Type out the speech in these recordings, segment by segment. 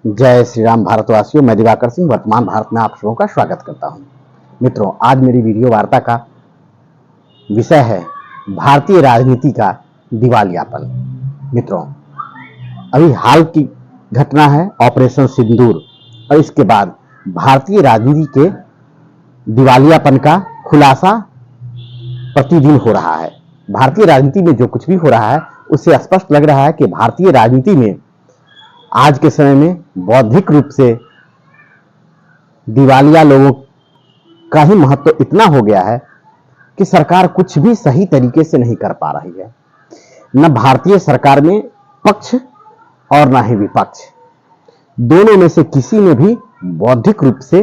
जय श्री राम भारतवासियों। मैं दिवाकर सिंह वर्तमान भारत में आप सबों का स्वागत करता हूं। मित्रों, आज मेरी वीडियो वार्ता का विषय है भारतीय राजनीति का दिवालियापन। मित्रों, अभी हाल की घटना है ऑपरेशन सिंदूर, और इसके बाद भारतीय राजनीति के दिवालियापन का खुलासा प्रतिदिन हो रहा है। भारतीय राजनीति में जो कुछ भी हो रहा है उससे स्पष्ट लग रहा है कि भारतीय राजनीति में आज के समय में बौद्धिक रूप से दिवालिया लोगों का ही महत्व इतना हो गया है कि सरकार कुछ भी सही तरीके से नहीं कर पा रही है। न भारतीय सरकार में पक्ष और न ही विपक्ष, दोनों में से किसी में भी बौद्धिक रूप से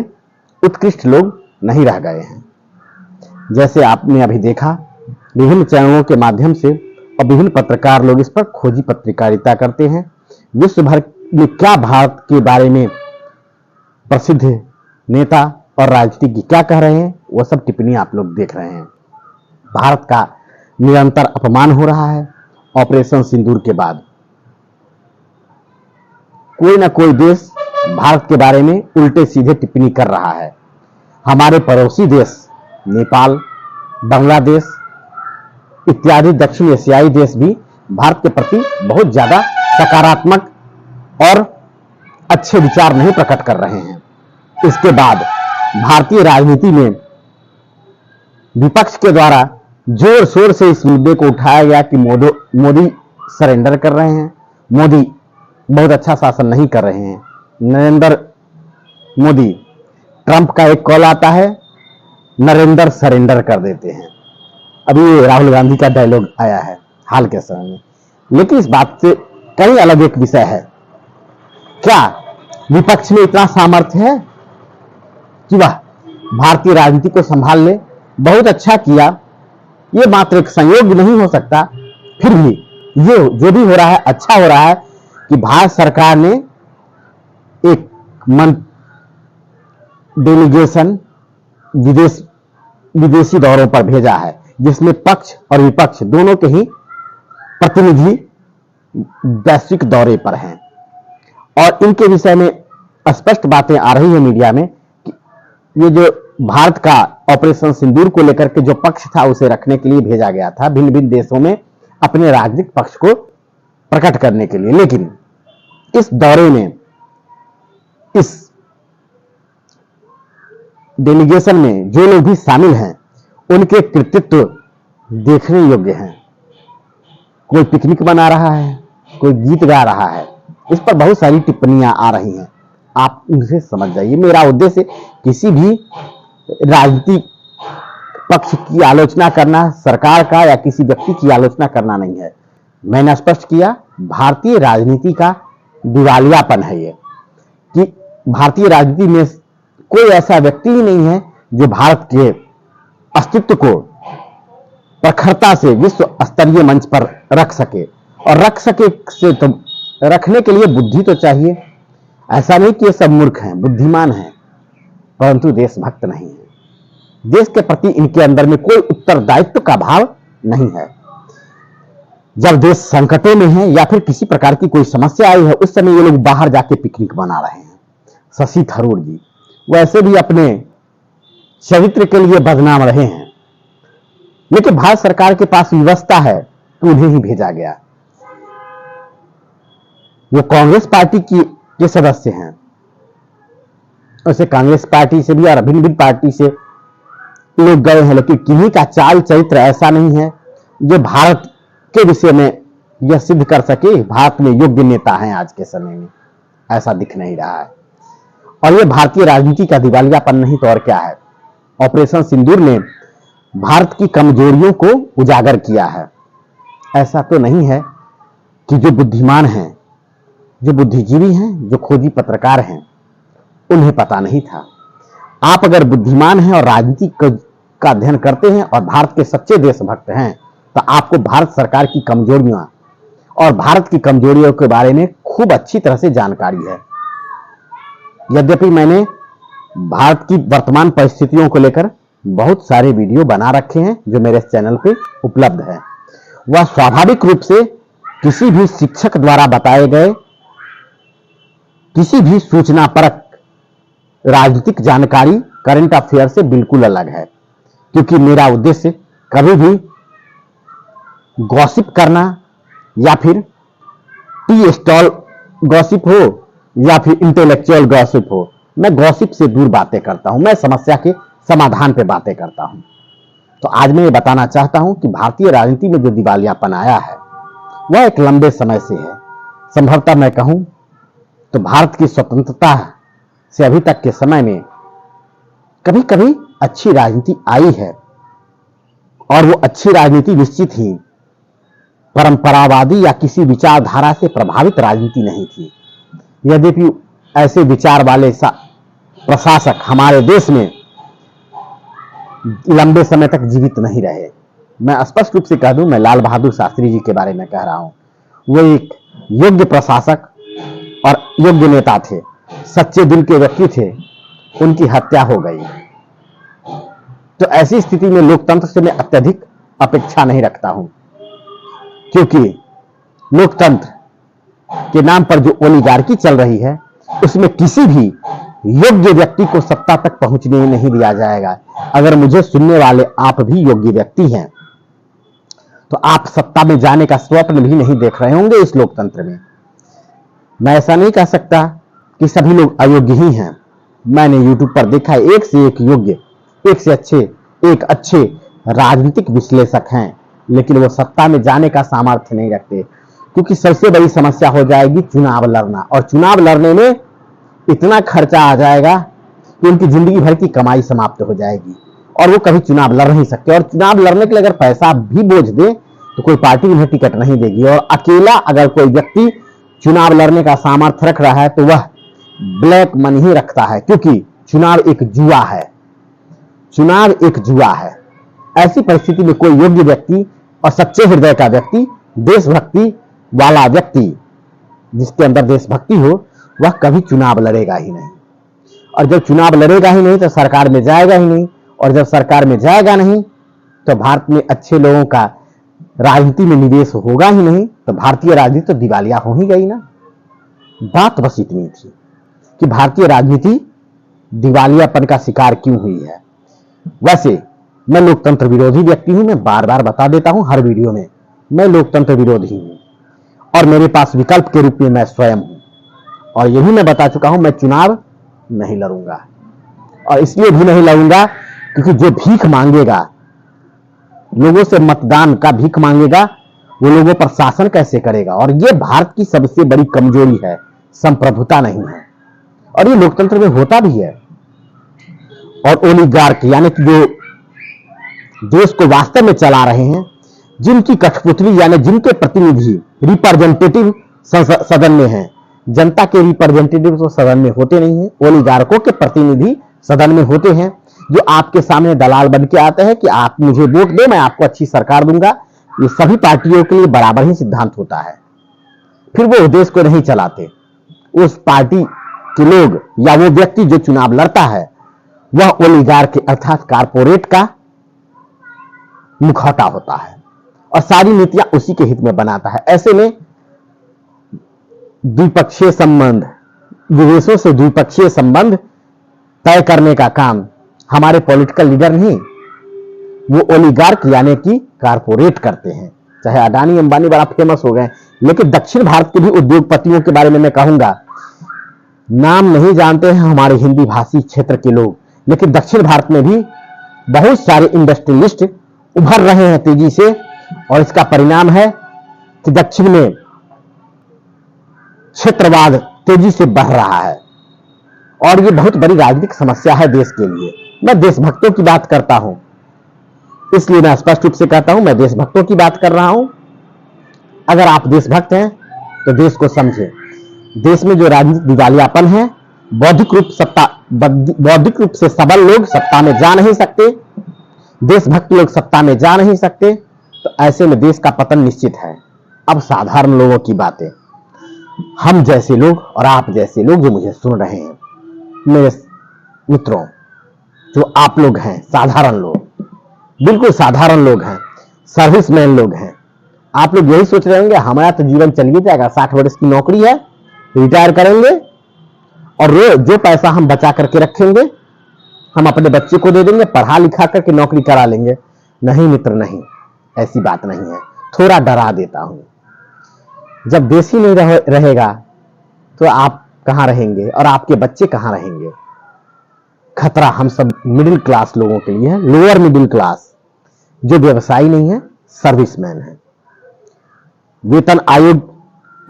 उत्कृष्ट लोग नहीं रह गए हैं। जैसे आपने अभी देखा, विभिन्न चैनलों के माध्यम से और विभिन्न पत्रकार लोग इस पर खोजी पत्रकारिता करते हैं। विश्व भर में क्या भारत के बारे में प्रसिद्ध नेता और राजनीतिज्ञ क्या कह रहे हैं, वो सब टिप्पणी आप लोग देख रहे हैं। भारत का निरंतर अपमान हो रहा है। ऑपरेशन सिंदूर के बाद कोई ना कोई देश भारत के बारे में उल्टे सीधे टिप्पणी कर रहा है। हमारे पड़ोसी देश नेपाल, बांग्लादेश इत्यादि दक्षिण एशियाई देश भी भारत के प्रति बहुत ज्यादा सकारात्मक और अच्छे विचार नहीं प्रकट कर रहे हैं। इसके बाद भारतीय राजनीति में विपक्ष के द्वारा जोर शोर से इस मुद्दे को उठाया गया कि मोदी सरेंडर कर रहे हैं, मोदी बहुत अच्छा शासन नहीं कर रहे हैं। नरेंद्र मोदी, ट्रंप का एक कॉल आता है, नरेंद्र सरेंडर कर देते हैं। अभी राहुल गांधी का डायलॉग आया है हाल के समय में। लेकिन इस बात से कहीं अलग एक विषय है। क्या विपक्ष में इतना सामर्थ्य है कि वह भारतीय राजनीति को संभाल ले? बहुत अच्छा किया, यह मात्र एक संयोग नहीं हो सकता। फिर भी ये जो भी हो रहा है अच्छा हो रहा है कि भारत सरकार ने एक डेलीगेशन विदेशी दौरों पर भेजा है, जिसमें पक्ष और विपक्ष दोनों के ही प्रतिनिधि वैश्विक दौरे पर हैं। और इनके विषय में स्पष्ट बातें आ रही है मीडिया में कि ये जो भारत का ऑपरेशन सिंदूर को लेकर के जो पक्ष था उसे रखने के लिए भेजा गया था भिन्न भिन्न देशों में अपने राजनीतिक पक्ष को प्रकट करने के लिए। लेकिन इस दौरे में, इस डेलीगेशन में जो लोग भी शामिल हैं उनके कृतित्व देखने योग्य हैं। कोई पिकनिक मना रहा है, कोई गीत गा रहा है, इस पर बहुत सारी टिप्पणियां आ रही हैं। आप उनसे समझ जाइए। मेरा उद्देश्य किसी भी राजनीतिक पक्ष की आलोचना करना, सरकार का या किसी व्यक्ति की आलोचना करना नहीं है। मैंने स्पष्ट किया, भारतीय राजनीति का दिवालियापन है ये, कि भारतीय राजनीति में कोई ऐसा व्यक्ति ही नहीं है जो भारत के अस्तित्व को प्रखरता से विश्व स्तरीय मंच पर रख सके। और रख सके से तो रखने के लिए बुद्धि तो चाहिए। ऐसा नहीं कि ये सब मूर्ख हैं, बुद्धिमान हैं, परंतु देशभक्त नहीं है। देश के प्रति इनके अंदर में कोई उत्तरदायित्व का भाव नहीं है। जब देश संकटों में है या फिर किसी प्रकार की कोई समस्या आई है, उस समय ये लोग बाहर जाके पिकनिक मना रहे हैं। शशि थरूर जी वैसे भी अपने चरित्र के लिए बदनाम रहे हैं, लेकिन भारत सरकार के पास व्यवस्था है तो उन्हें ही भेजा गया। वो कांग्रेस पार्टी के सदस्य हैं, वैसे कांग्रेस पार्टी से भी और भिन्न भिन्न पार्टी से लोग गए हैं, लेकिन किन्हीं का चाल चरित्र ऐसा नहीं है जो भारत के विषय में यह सिद्ध कर सके भारत में योग्य नेता हैं। आज के समय में ऐसा दिख नहीं रहा है। और यह भारतीय राजनीति का दिवालियापन नहीं तो और क्या है। ऑपरेशन सिंदूर ने भारत की कमजोरियों को उजागर किया है। ऐसा तो नहीं है कि जो बुद्धिमान हैं, जो बुद्धिजीवी हैं, जो खोजी पत्रकार हैं, उन्हें पता नहीं था। आप अगर बुद्धिमान हैं और राजनीति का अध्ययन करते हैं और भारत के सच्चे देशभक्त हैं तो आपको भारत सरकार की कमजोरियां और भारत की कमजोरियों के बारे में खूब अच्छी तरह से जानकारी है। यद्यपि मैंने भारत की वर्तमान परिस्थितियों को लेकर बहुत सारे वीडियो बना रखे हैं जो मेरे चैनल पे उपलब्ध है। वह स्वाभाविक रूप से किसी भी शिक्षक द्वारा बताए गए किसी भी सूचना परक राजनीतिक जानकारी करंट अफेयर से बिल्कुल अलग है, क्योंकि मेरा उद्देश्य कभी भी गॉसिप करना या फिर टी स्टॉल गॉसिप हो या फिर इंटेलेक्चुअल गॉसिप हो, मैं गॉसिप से दूर बातें करता हूं, मैं समस्या के समाधान पे बातें करता हूं। तो आज मैं ये बताना चाहता हूं कि भारतीय राजनीति में जो दिवालियापन आया है वह एक लंबे समय से है। संभवतः मैं कहूं तो भारत की स्वतंत्रता से अभी तक के समय में कभी कभी अच्छी राजनीति आई है, और वो अच्छी राजनीति निश्चित ही परंपरावादी या किसी विचारधारा से प्रभावित राजनीति नहीं थी। यद्यपि ऐसे विचार वाले प्रशासक हमारे देश में लंबे समय तक जीवित नहीं रहे। मैं स्पष्ट रूप से कह दूं, मैं लाल बहादुर शास्त्री जी के बारे में कह रहा हूं। वो एक योग्य प्रशासक और योग्य नेता थे, सच्चे दिल के व्यक्ति थे, उनकी हत्या हो गई। तो ऐसी स्थिति में लोकतंत्र से मैं अत्यधिक अपेक्षा नहीं रखता हूं, क्योंकि लोकतंत्र के नाम पर जो ओलिगार्की चल रही है उसमें किसी भी योग्य व्यक्ति को सत्ता तक पहुंचने नहीं दिया जाएगा। अगर मुझे सुनने वाले आप भी योग्य व्यक्ति हैं तो आप सत्ता में जाने का स्वप्न भी नहीं देख रहे होंगे इस लोकतंत्र में। मैं ऐसा नहीं कह सकता कि सभी लोग अयोग्य ही हैं। मैंने यूट्यूब पर देखा है, एक से एक योग्य, एक से अच्छे राजनीतिक विश्लेषक हैं, लेकिन वो सत्ता में जाने का सामर्थ्य नहीं रखते, क्योंकि सबसे बड़ी समस्या हो जाएगी चुनाव लड़ना, और चुनाव लड़ने में इतना खर्चा आ जाएगा कि उनकी जिंदगी भर की कमाई समाप्त हो जाएगी और वो कभी चुनाव लड़ नहीं सकते। और चुनाव लड़ने के लिए अगर पैसा भी बोझ दे तो कोई पार्टी उन्हें टिकट नहीं देगी, और अकेला अगर कोई व्यक्ति चुनाव लड़ने का सामर्थ्य रख रहा है तो वह ब्लैक मनी ही रखता है, क्योंकि चुनाव एक जुआ है। चुनाव एक जुआ है। ऐसी परिस्थिति में कोई योग्य व्यक्ति और सच्चे हृदय का व्यक्ति, देशभक्ति वाला व्यक्ति, जिसके अंदर देशभक्ति हो, वह कभी चुनाव लड़ेगा ही नहीं। और जब चुनाव लड़ेगा ही नहीं तो सरकार में जाएगा ही नहीं, और जब सरकार में जाएगा नहीं तो भारत में अच्छे लोगों का राजनीति में निवेश होगा ही नहीं, तो भारतीय राजनीति तो दिवालिया हो ही गई ना। बात बस इतनी थी कि भारतीय राजनीति दिवालियापन का शिकार क्यों हुई है। वैसे मैं लोकतंत्र विरोधी व्यक्ति हूं, मैं बार बार बता देता हूं हर वीडियो में, मैं लोकतंत्र विरोधी हूं, और मेरे पास विकल्प के रूप में मैं स्वयं हूं। और यही मैं बता चुका हूं, मैं चुनाव नहीं लड़ूंगा, और इसलिए भी नहीं लड़ूंगा क्योंकि जो भीख मांगेगा, लोगों से मतदान का भीख मांगेगा, वो लोगों पर शासन कैसे करेगा। और ये भारत की सबसे बड़ी कमजोरी है, संप्रभुता नहीं है, और ये लोकतंत्र में होता भी है। और ओलिगार्क यानी कि जो देश को वास्तव में चला रहे हैं, जिनकी कठपुतली यानी जिनके प्रतिनिधि रिप्रेजेंटेटिव सदन में हैं, जनता के रिप्रेजेंटेटिव तो सदन में होते नहीं हैं, ओलिगार्कों के प्रतिनिधि सदन में होते हैं, जो आपके सामने दलाल बन के आते हैं कि आप मुझे वोट दे, मैं आपको अच्छी सरकार दूंगा। ये सभी पार्टियों के लिए बराबर ही सिद्धांत होता है। फिर वो देश को नहीं चलाते, उस पार्टी के लोग या वो व्यक्ति जो चुनाव लड़ता है वह ओलिगार्क अर्थात कारपोरेट का मुखौटा होता है, और सारी नीतियां उसी के हित में बनाता है। ऐसे में द्विपक्षीय संबंध, विदेशों से द्विपक्षीय संबंध तय करने का काम हमारे पॉलिटिकल लीडर नहीं, वो ओलिगार्क यानी कि कारपोरेट करते हैं। चाहे अडानी अंबानी बड़ा फेमस हो गए, लेकिन दक्षिण भारत के भी उद्योगपतियों के बारे में मैं कहूंगा, नाम नहीं जानते हैं हमारे हिंदी भाषी क्षेत्र के लोग, लेकिन दक्षिण भारत में भी बहुत सारे इंडस्ट्रियलिस्ट उभर रहे हैं तेजी से, और इसका परिणाम है कि दक्षिण में क्षेत्रवाद तेजी से बढ़ रहा है, और यह बहुत बड़ी राजनीतिक समस्या है देश के लिए। मैं देशभक्तों की बात करता हूं, इसलिए मैं स्पष्ट रूप से कहता हूं मैं देशभक्तों की बात कर रहा हूं। अगर आप देशभक्त हैं तो देश को समझें। देश में जो राजनीतिक दिवालियापन है, बौद्धिक रूप से सबल लोग सत्ता में जा नहीं सकते, देशभक्त लोग सत्ता में जा नहीं सकते, तो ऐसे में देश का पतन निश्चित है। अब साधारण लोगों की बातें, हम जैसे लोग और आप जैसे लोग जो मुझे सुन रहे हैं, मेरे मित्रों, जो आप लोग हैं, साधारण लोग, बिल्कुल साधारण लोग हैं, सर्विसमैन लोग हैं, आप लोग यही सोच रहे होंगे हमारा तो जीवन चल ही जाएगा, 60 वर्ष की नौकरी है, रिटायर करेंगे और जो पैसा हम बचा करके रखेंगे हम अपने बच्चे को दे देंगे, पढ़ा लिखा करके नौकरी करा लेंगे। नहीं मित्र, नहीं, ऐसी बात नहीं है। थोड़ा डरा देता हूं। जब देश ही नहीं रहेगा तो आप कहां रहेंगे और आपके बच्चे कहां रहेंगे? खतरा हम सब मिडिल क्लास लोगों के लिए है, लोअर मिडिल क्लास, जो व्यवसायी नहीं है, सर्विसमैन है। वेतन आयोग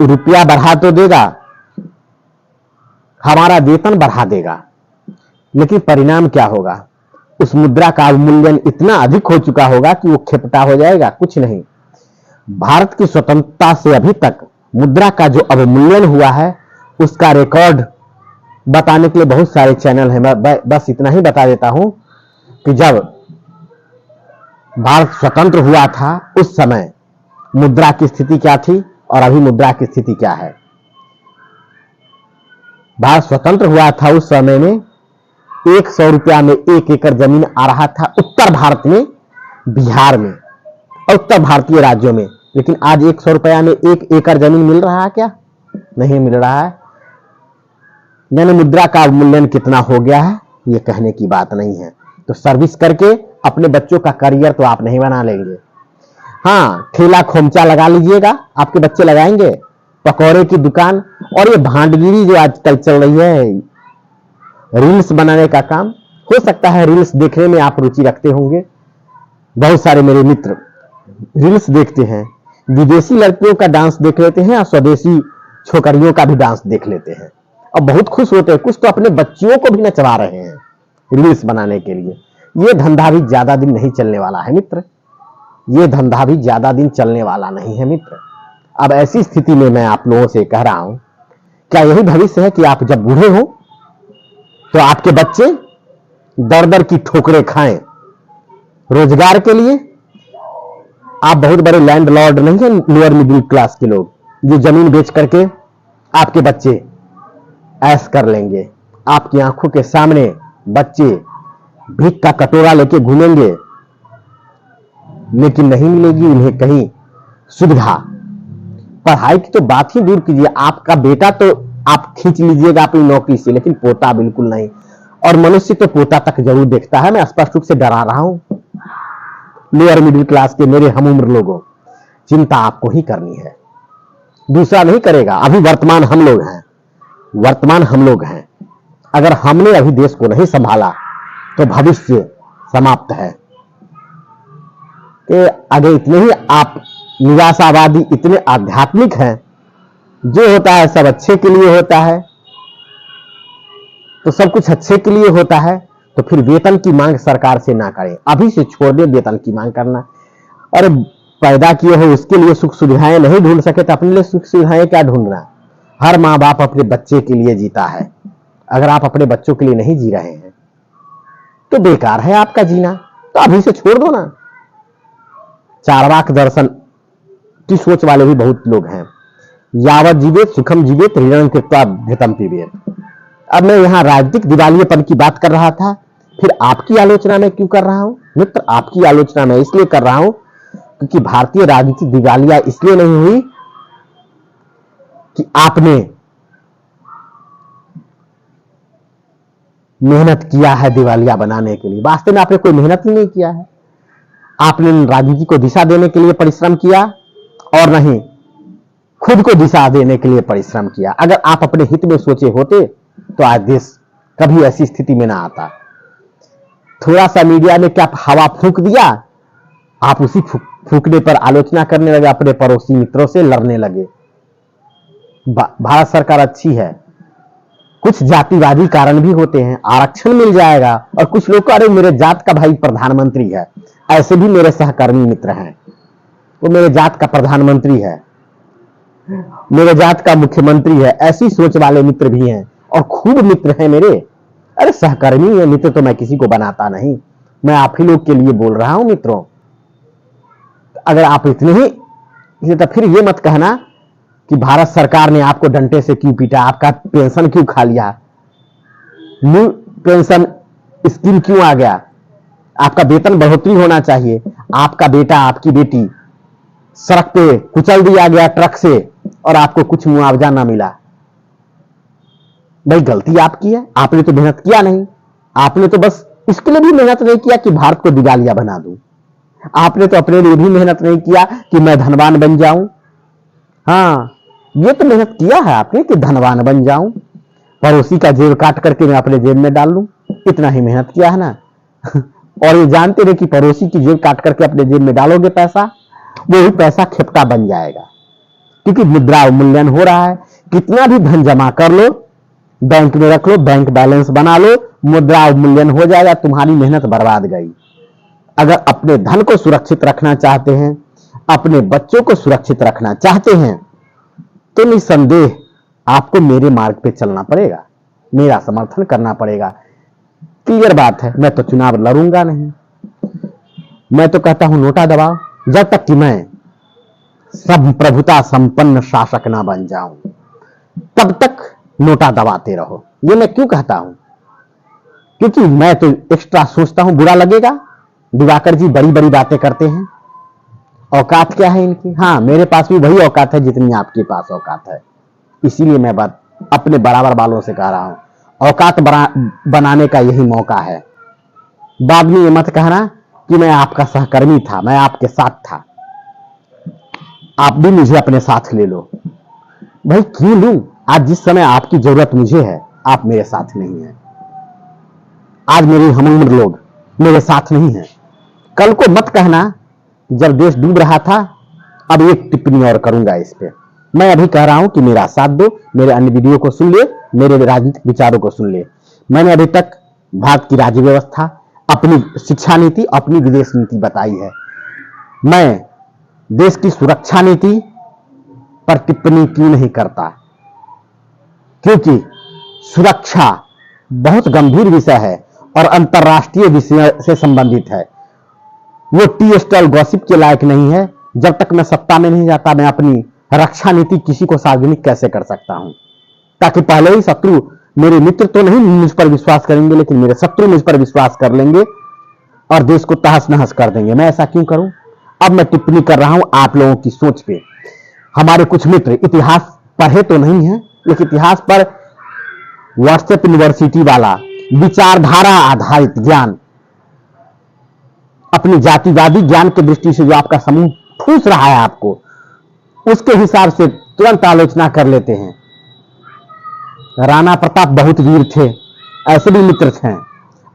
रुपया बढ़ा तो देगा, हमारा वेतन बढ़ा देगा, लेकिन परिणाम क्या होगा? उस मुद्रा का अवमूल्यन इतना अधिक हो चुका होगा कि वो खेपटा हो जाएगा, कुछ नहीं। भारत की स्वतंत्रता से अभी तक मुद्रा का जो अवमूल्यन हुआ है उसका रिकॉर्ड बताने के लिए बहुत सारे चैनल हैं। मैं बस इतना ही बता देता हूं कि जब भारत स्वतंत्र हुआ था उस समय मुद्रा की स्थिति क्या थी और अभी मुद्रा की स्थिति क्या है। भारत स्वतंत्र हुआ था उस समय में 100 रुपया में 1 एकड़ जमीन आ रहा था उत्तर भारत में, बिहार में और उत्तर भारतीय राज्यों में। लेकिन आज 100 रुपया में 1 एकड़ जमीन मिल रहा है क्या? नहीं मिल रहा है। यानी मुद्रा का अवमूल्यन कितना हो गया है ये कहने की बात नहीं है। तो सर्विस करके अपने बच्चों का करियर तो आप नहीं बना लेंगे। हाँ, ठेला खोमचा लगा लीजिएगा, आपके बच्चे लगाएंगे, पकौड़े की दुकान, और ये भांडगिरी जो आजकल चल रही है, रील्स बनाने का काम। हो सकता है रील्स देखने में आप रुचि रखते होंगे। बहुत सारे मेरे मित्र रील्स देखते हैं, विदेशी लड़कियों का डांस देख लेते हैं और स्वदेशी छोकरियों का भी डांस देख लेते हैं और बहुत खुश होते हैं। कुछ तो अपने बच्चियों को भी नचवा रहे हैं रील्स बनाने के लिए। ये धंधा भी ज्यादा दिन नहीं चलने वाला है मित्र, ये धंधा भी ज्यादा दिन चलने वाला नहीं है मित्र। अब ऐसी स्थिति में मैं आप लोगों से कह रहा हूं, क्या यही भविष्य है कि आप जब बूढ़े हो तो आपके बच्चे दर दर की ठोकरें खाएं रोजगार के लिए? आप बहुत बड़े लैंडलॉर्ड नहीं है, लोअर मिडिल क्लास के लोग, जो जमीन बेच करके आपके बच्चे ऐश कर लेंगे। आपकी आंखों के सामने बच्चे भीख का कटोरा लेके घूमेंगे, लेकिन नहीं मिलेगी उन्हें कहीं सुविधा। पढ़ाई की तो बात ही दूर कीजिए, आपका बेटा तो आप खींच लीजिएगा अपनी नौकरी से, लेकिन पोता बिल्कुल नहीं। और मनुष्य तो पोता तक जरूर देखता है। मैं स्पष्ट रूप से डरा रहा हूं लोअर मिडिल क्लास के मेरे हम उम्र लोगों, चिंता आपको ही करनी है, दूसरा नहीं करेगा। अभी वर्तमान हम लोग हैं, वर्तमान हम लोग हैं। अगर हमने अभी देश को नहीं संभाला तो भविष्य समाप्त है। कि आगे इतने ही आप निराशावादी, इतने आध्यात्मिक हैं, जो होता है सब अच्छे के लिए होता है, तो सब कुछ अच्छे के लिए होता है। तो फिर वेतन की मांग सरकार से ना करें, अभी से छोड़ दे वेतन की मांग करना। और पैदा किए हो उसके लिए सुख सुविधाएं नहीं ढूंढ सके तो अपने लिए सुख सुविधाएं क्या ढूंढना? हर माँ बाप अपने बच्चे के लिए जीता है। अगर आप अपने बच्चों के लिए नहीं जी रहे हैं तो बेकार है आपका जीना, तो अभी से छोड़ दो ना। चार्वाक दर्शन की सोच वाले भी बहुत लोग हैं, यावत जीवेत सुखम जीवेत ऋणं कृत्वा घृतं पिबेत। अब मैं यहां राजनीतिक दिवालियेपन की बात कर रहा था, फिर आपकी आलोचना में क्यों कर रहा हूं मित्र? आपकी आलोचना में इसलिए कर रहा हूं क्योंकि भारतीय राजनीति दिवालिया इसलिए नहीं हुई कि आपने मेहनत किया है दिवालिया बनाने के लिए। वास्तव में आपने कोई मेहनत ही नहीं किया है। आपने राजनीति को दिशा देने के लिए परिश्रम किया और नहीं खुद को दिशा देने के लिए परिश्रम किया। अगर आप अपने हित में सोचे होते तो आज देश कभी ऐसी स्थिति में ना आता। थोड़ा सा मीडिया ने क्या हवा फूंक दिया, आप उसी फूंकने पर आलोचना करने लगे, अपने पड़ोसी मित्रों से लड़ने लगे। भारत सरकार अच्छी है, कुछ जातिवादी कारण भी होते हैं, आरक्षण मिल जाएगा, और कुछ लोग अरे मेरे जात का भाई प्रधानमंत्री है, ऐसे भी मेरे सहकर्मी मित्र हैं, वो मेरे जात का प्रधानमंत्री है, मेरे जात का मुख्यमंत्री है, ऐसी सोच वाले मित्र भी हैं और खूब मित्र हैं मेरे। अरे सहकर्मी है, मित्र तो मैं किसी को बनाता नहीं, मैं आप ही लोग के लिए बोल रहा हूं मित्रों। अगर आप इतने ही तो फिर ये मत कहना कि भारत सरकार ने आपको डंडे से क्यों पीटा, आपका पेंशन क्यों खा लिया, न्यू पेंशन स्कीम क्यों आ गया, आपका वेतन बढ़ोतरी होना चाहिए, आपका बेटा आपकी बेटी सड़क पे कुचल दिया गया ट्रक से और आपको कुछ मुआवजा ना मिला। भाई गलती आपकी है, आपने तो मेहनत किया नहीं। आपने तो बस इसके लिए भी मेहनत नहीं किया कि भारत को दिवालिया बना दूं। आपने तो अपने लिए भी मेहनत नहीं किया कि मैं धनवान बन जाऊं। हाँ, ये तो मेहनत किया है आपने कि धनवान बन जाऊं, पड़ोसी का जेब काट करके मैं अपने जेब में डाल लूं। इतना ही मेहनत किया है ना। और ये जानते रहे कि पड़ोसी की जेब काट करके अपने जेब में डालोगे पैसा, वो ही पैसा खेपटा बन जाएगा, क्योंकि मुद्रा अवमूल्यन हो रहा है। कितना भी धन जमा कर लो, बैंक में रख लो, बैंक बैलेंस बना लो, मुद्रा अवमूल्यन हो जाएगा, तुम्हारी मेहनत बर्बाद गई। अगर अपने धन को सुरक्षित रखना चाहते हैं, अपने बच्चों को सुरक्षित रखना चाहते हैं, तो निसंदेह आपको मेरे मार्ग पे चलना पड़ेगा, मेरा समर्थन करना पड़ेगा। क्लियर बात है, मैं तो चुनाव लड़ूंगा नहीं। मैं तो कहता हूं नोटा दबाओ, जब तक कि मैं सब प्रभुता संपन्न शासक ना बन जाऊं, तब तक नोटा दबाते रहो। ये मैं क्यों कहता हूं? क्योंकि मैं तो एक्स्ट्रा सोचता हूं, बुरा लगेगा। दिवाकर जी बड़ी बड़ी बातें करते हैं, औकात क्या है इनकी? हाँ, मेरे पास भी वही औकात है जितनी आपके पास औकात है। इसीलिए मैं बात अपने बराबर वालों से कह रहा हूं, औकात बनाने का यही मौका है। बाद में ये मत कहना कि मैं आपका सहकर्मी था, मैं आपके साथ था। आप भी मुझे अपने साथ ले लो। भाई क्यों लूं? आज जिस समय आपकी जरूरत मुझे है, आप मेरे साथ नहीं है। आज मेरे हमउम्र लोग मेरे साथ नहीं है। कल को मत कहना जब देश डूब रहा था। अब एक टिप्पणी और करूंगा इस पे। मैं अभी कह रहा हूं कि मेरा साथ दो, मेरे अन्य वीडियो को सुन ले, मेरे राजनीतिक विचारों को सुन ले। मैंने अभी तक भारत की राज्य व्यवस्था, अपनी शिक्षा नीति, अपनी विदेश नीति बताई है। मैं देश की सुरक्षा नीति पर टिप्पणी क्यों नहीं करता? क्योंकि सुरक्षा बहुत गंभीर विषय है और अंतरराष्ट्रीय विषय से संबंधित है। वो टी स्टॉल गॉसिप के लायक नहीं है। जब तक मैं सत्ता में नहीं जाता, मैं अपनी रक्षा नीति किसी को सार्वजनिक कैसे कर सकता हूं? ताकि पहले ही शत्रु, मेरे मित्र तो नहीं मुझ पर विश्वास करेंगे, लेकिन मेरे शत्रु मुझ पर विश्वास कर लेंगे और देश को तहस नहस कर देंगे। मैं ऐसा क्यों करूं? अब मैं टिप्पणी कर रहा हूं आप लोगों की सोच पे। हमारे कुछ मित्र इतिहास पढ़े तो नहीं है, लेकिन इतिहास पर व्हाट्सएप यूनिवर्सिटी वाला विचारधारा आधारित ज्ञान, अपनी जातिवादी ज्ञान की दृष्टि से जो आपका समूह ठूस रहा है आपको, उसके हिसाब से तुरंत आलोचना कर लेते हैं। राणा प्रताप बहुत वीर थे, ऐसे भी मित्र थे।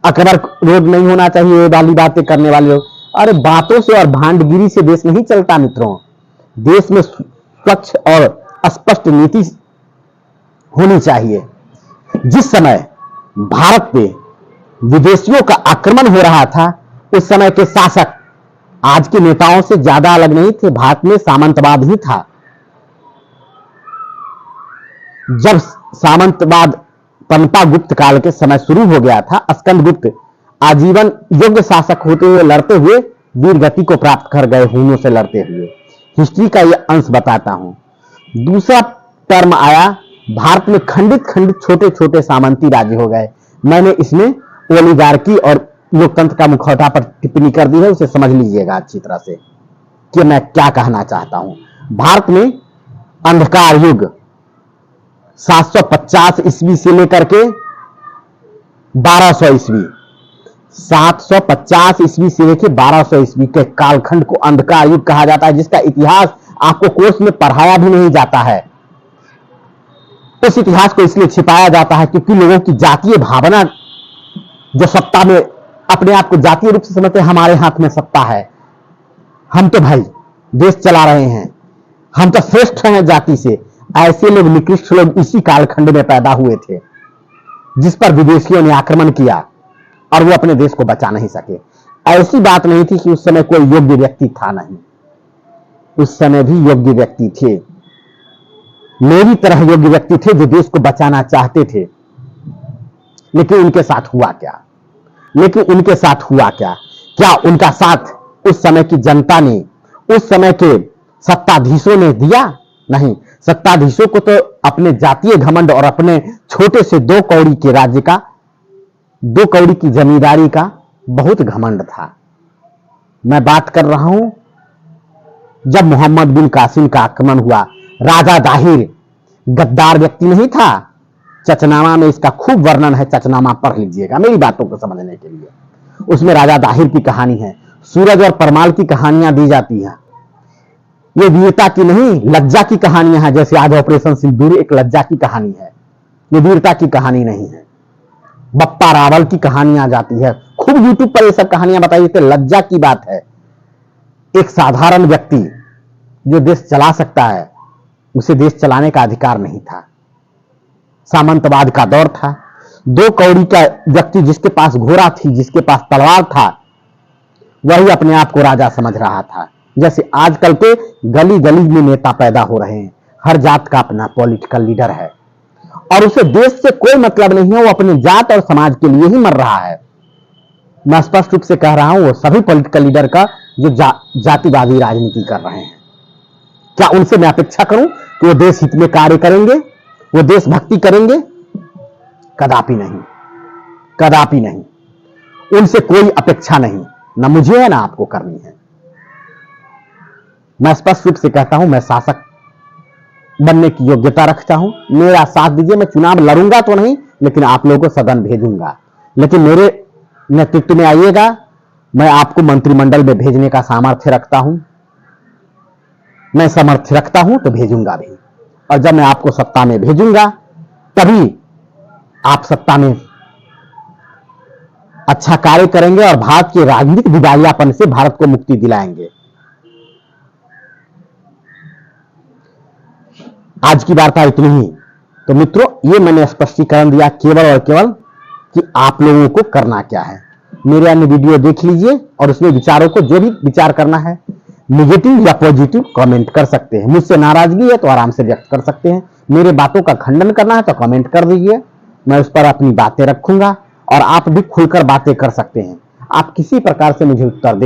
अकबर रोड नहीं होना चाहिए वाली बातें करने वाले लोग। अरे बातों से और भांडगिरी से देश नहीं चलता मित्रों। देश में स्वच्छ और स्पष्ट नीति होनी चाहिए। जिस समय भारत पे विदेशियों का आक्रमण हो रहा था, उस समय के शासक आज के नेताओं से ज्यादा अलग नहीं थे। भारत में सामंतवाद ही था। जब सामंतवाद पनपा गुप्त काल के समय शुरू हो गया था, स्कंदगुप्त आजीवन योग्य शासक होते हुए, लड़ते हुए वीर गति को प्राप्त कर गए, हूनों से लड़ते हुए। हिस्ट्री का यह अंश बताता हूं। दूसरा टर्म आया, भारत में खंडित खंडित छोटे छोटे सामंती राज्य हो गए। मैंने इसमें ओलिगार्की और लोकतंत्र का मुखौटा पर टिप्पणी कर दी है, उसे समझ लीजिएगा अच्छी तरह से कि मैं क्या कहना चाहता हूं। भारत में अंधकार युग 750 ईस्वी से लेकर के 1200 ईस्वी, 750 ईस्वी से लेकर 1200 ईस्वी के कालखंड को अंधकार युग कहा जाता है, जिसका इतिहास आपको कोर्स में पढ़ाया भी नहीं जाता है। उस इतिहास को इसलिए छिपाया जाता है क्योंकि लोगों की जातीय भावना, जो सत्ता में अपने आप को जातीय रूप से समझते हैं, हमारे हाथ में सत्ता है, हम तो भाई देश चला रहे हैं, हम तो श्रेष्ठ हैं जाति से। ऐसे लोग, निकृष्ट लोग इसी कालखंड में पैदा हुए थे, जिस पर विदेशियों ने आक्रमण किया और वो अपने देश को बचा नहीं सके। ऐसी बात नहीं थी कि उस समय कोई योग्य व्यक्ति था, नहीं, उस समय भी योग्य व्यक्ति थे। मेरी तरह योग्य व्यक्ति थे जो देश को बचाना चाहते थे। लेकिन उनके साथ हुआ क्या? क्या उनका साथ उस समय की जनता ने, उस समय के सत्ताधीशों ने दिया? नहीं। सत्ताधीशों को तो अपने जातीय घमंड और अपने छोटे से 2 कौड़ी के राज्य का, 2 कौड़ी की जमींदारी का बहुत घमंड था। मैं बात कर रहा हूं जब मोहम्मद बिन कासिम का आक्रमण हुआ। राजा दाहिर गद्दार व्यक्ति नहीं था, चचनामा में इसका खूब वर्णन है, चचनामा पढ़ लीजिएगा मेरी बातों को समझने के लिए। उसमें राजा दाहिर की कहानी है, सूरज और परमाल की कहानियां दी जाती हैं। ये वीरता की नहीं, लज्जा की कहानियां हैं। जैसे आज ऑपरेशन सिंदूर एक लज्जा की कहानी है, ये वीरता की कहानी नहीं है। बप्पा रावल की कहानियां जाती है, खूब यूट्यूब पर ये सब कहानियां बताई जाती है। लज्जा की बात है, एक साधारण व्यक्ति जो देश चला सकता है, उसे देश चलाने का अधिकार नहीं था। सामंतवाद का दौर था। 2 कौड़ी का व्यक्ति जिसके पास घोड़ा थी, जिसके पास तलवार था, वही अपने आप को राजा समझ रहा था। जैसे आजकल के गली गली में नेता पैदा हो रहे हैं, हर जात का अपना पॉलिटिकल लीडर है और उसे देश से कोई मतलब नहीं है, वो अपने जात और समाज के लिए ही मर रहा है। मैं स्पष्ट रूप से कह रहा हूं, वो सभी पॉलिटिकल लीडर का जो जातिवादी राजनीति कर रहे हैं, क्या उनसे मैं अपेक्षा करूं कि वो देश हित में कार्य करेंगे, वो देशभक्ति करेंगे? कदापि नहीं, कदापि नहीं। उनसे कोई अपेक्षा नहीं, ना मुझे है ना आपको करनी है। मैं स्पष्ट रूप से कहता हूं, मैं शासक बनने की योग्यता रखता हूं। मेरा साथ दीजिए, मैं चुनाव लड़ूंगा तो नहीं, लेकिन आप लोगों को सदन भेजूंगा। लेकिन मेरे नेतृत्व में आइएगा, मैं आपको मंत्रिमंडल में भेजने का सामर्थ्य रखता हूं। मैं सामर्थ्य रखता हूं तो भेजूंगा भी, और जब मैं आपको सत्ता में भेजूंगा तभी आप सत्ता में अच्छा कार्य करेंगे और भारत के राजनीतिक दिवालियापन से भारत को मुक्ति दिलाएंगे। आज की वार्ता इतनी ही। तो मित्रों, ये मैंने स्पष्टीकरण दिया केवल और केवल कि आप लोगों को करना क्या है। मेरे अन्य वीडियो देख लीजिए और उसमें विचारों को, जो भी विचार करना है, नेगेटिव या पॉजिटिव कमेंट कर सकते हैं। मुझसे नाराजगी है तो आराम से व्यक्त कर सकते हैं। मेरे बातों का खंडन करना है तो कमेंट कर दीजिए, मैं उस पर अपनी बातें रखूंगा और आप भी खुलकर बातें कर सकते हैं। आप किसी प्रकार से मुझे उत्तर दें।